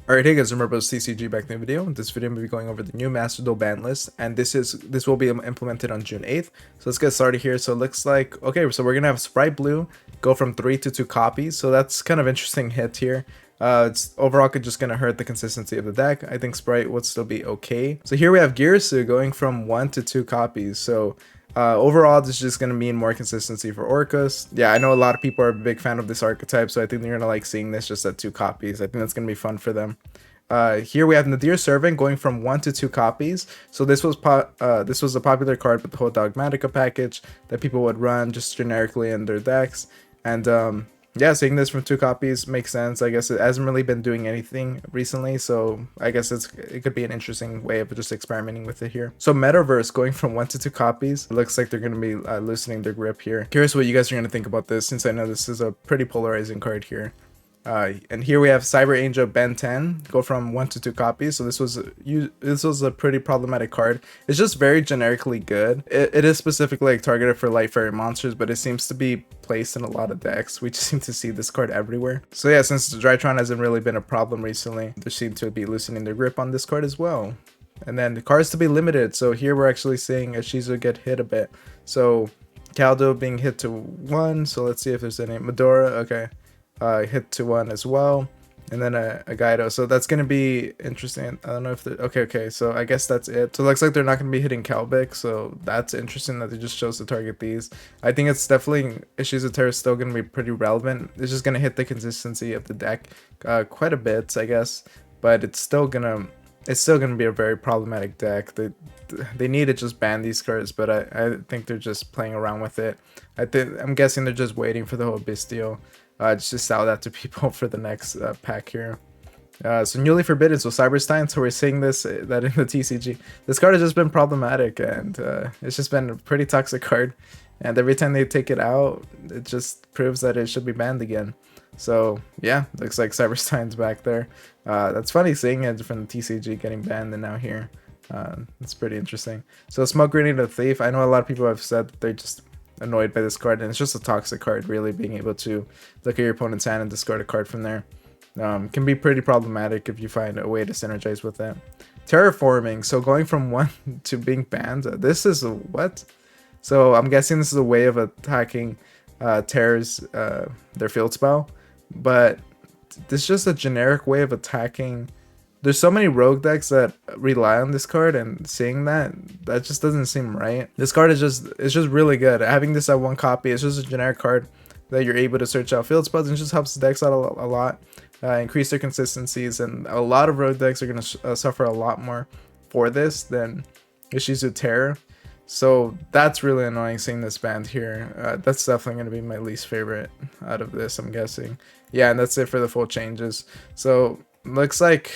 Alright, hey guys, remember TCG back in the video. In this video, I'm going to be going over the new Master Duel Banlist, and this will be implemented on June 8th. So let's get started here. So it looks like, okay, so we're going to have Sprite Blue go from 3 to 2 copies. So that's kind of interesting hit here. It's overall just going to hurt the consistency of the deck. I think Sprite would still be okay. So here we have Yugioh going from 1 to 2 copies. So overall, this is just going to mean more consistency for Orcas. Yeah, I know a lot of people are a big fan of this archetype, so I think they're going to like seeing this just at 2 copies. I think that's going to be fun for them. Here we have Nadir Servant going from 1 to 2 copies. So this was a popular card with the whole Dogmatica package that people would run just generically in their decks. And yeah, seeing this from 2 copies makes sense. I guess it hasn't really been doing anything recently, so I guess it could be an interesting way of just experimenting with it here. So Metaverse going from 1 to 2 copies. It looks like they're going to be loosening their grip here. Curious what you guys are going to think about this, since I know this is a pretty polarizing card here. And here we have Cyber Angel Ben 10 go from 1 to 2 copies. So this was a pretty problematic card. It's just very generically good. It is specifically like targeted for light fairy monsters, but it seems to be placed in a lot of decks. We just seem to see this card everywhere. So yeah, since Drytron hasn't really been a problem recently, they seem to be loosening their grip on this card as well. And then the cards to be limited. So here we're actually seeing ISHIZU get hit a bit. So Caldo being hit to 1. So let's see if there's any. Medora, okay. Hit to 1 as well, and then a Guido. So that's gonna be interesting. I don't know if okay, so I guess that's it. So it looks like they're not gonna be hitting Calbic, so that's interesting that they just chose to target these. I think it's definitely ISHIZU Terra is still gonna be pretty relevant. It's just gonna hit the consistency of the deck quite a bit, I guess, but it's still gonna be a very problematic deck. They need to just ban these cards, but I think they're just playing around with it. I'm guessing they're just waiting for the whole Bistio. Just to sell that to people for the next pack here. So newly forbidden, so Cyberstein. So we're seeing this that in the TCG, this card has just been problematic, and it's just been a pretty toxic card. And every time they take it out, it just proves that it should be banned again. So yeah, looks like Cyberstein's back there. That's funny seeing it from the TCG getting banned and now here. It's pretty interesting. So Smoke Grenade the Thief. I know a lot of people have said that they're just annoyed by this card, and it's just a toxic card. Really being able to look at your opponent's hand and discard a card from there can be pretty problematic if you find a way to synergize with it. Terraforming, so going from 1 to being banned. This is a what? So I'm guessing this is a way of attacking Terra's their field spell, but this is just a generic way of attacking. There's so many rogue decks that rely on this card, and seeing that just doesn't seem right. This card is just really good. Having this at 1 copy, it's just a generic card that you're able to search out field spells, and it just helps the decks out a lot, increase their consistencies, and a lot of rogue decks are going to suffer a lot more for this than ISHIZU Terra. So that's really annoying seeing this banned here. That's definitely going to be my least favorite out of this, I'm guessing. Yeah, and that's it for the full changes. So looks like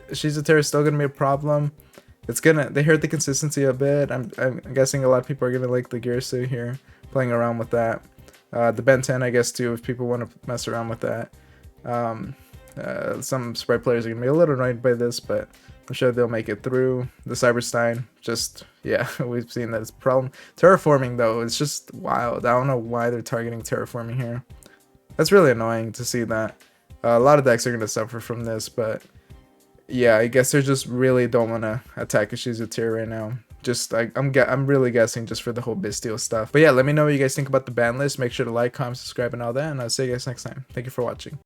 ISHIZU Terra is still gonna be a problem. They hurt the consistency a bit. I'm guessing a lot of people are gonna like the Girsu here, playing around with that. The Ben 10, I guess, too, if people want to mess around with that. Some Sprite players are gonna be a little annoyed by this, but I'm sure they'll make it through. The Cyberstein, just, yeah, we've seen that it's a problem. Terraforming, though, it's just wild. I don't know why they're targeting Terraforming here. That's really annoying to see that. A lot of decks are going to suffer from this, but yeah, I guess they just really don't want to attack ISHIZU Terra right now. Just like I'm really guessing just for the whole Bistio stuff. But yeah, let me know what you guys think about the ban list. Make sure to like, comment, subscribe, and all that, and I'll see you guys next time. Thank you for watching.